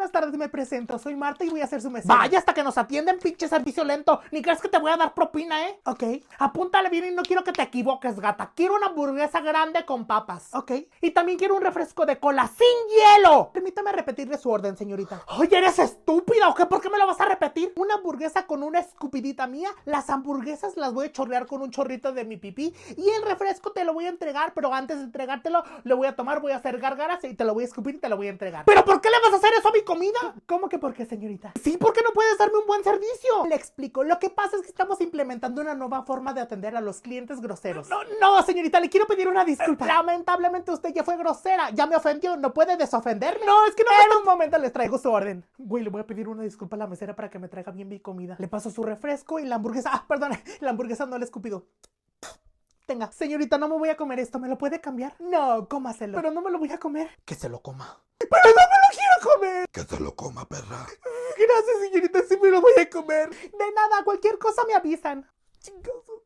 buenas tardes, me presento. Soy Marta y voy a ser su mesera. Vaya, hasta que nos atienden, pinche servicio lento. Ni crees que te voy a dar propina, ¿eh? Ok. Apúntale bien y no quiero que te equivoques, gata. Quiero una hamburguesa grande con papas. Ok. Y también quiero un refresco de cola sin hielo. Permítame repetirle su orden, señorita. Oye, ¿eres estúpida o qué? ¿Por qué me lo vas a repetir? Una hamburguesa con una escupidita mía. Las hamburguesas las voy a chorrear con un chorrito de mi pipí. Y el refresco te lo voy a entregar, pero antes de entregártelo, lo voy a tomar, voy a hacer gárgaras y te lo voy a escupir y te lo voy a entregar. ¿Pero por qué le vas a hacer eso a mi comida? ¿Cómo que por qué, señorita? Sí, porque no puedes darme un buen servicio. Le explico. Lo que pasa es que estamos implementando una nueva forma de atender a los clientes groseros. No, señorita, le quiero pedir una disculpa. Lamentablemente usted ya fue grosera. Ya me ofendió. ¿No puede desofenderme? No, es que no. En un momento les traigo su orden. Güey, le voy a pedir una disculpa a la mesera para que me traiga bien mi comida. Le paso su refresco y la hamburguesa. Ah, perdón, la hamburguesa no le he escupido. Tenga, señorita, no me voy a comer esto. ¿Me lo puede cambiar? No, cómaselo. Pero no me lo voy a comer. Que se lo coma. ¡Pero no me lo quiero comer! Que se lo coma, perra. Gracias, señorita, sí me lo voy a comer. De nada, cualquier cosa me avisan. Chingados.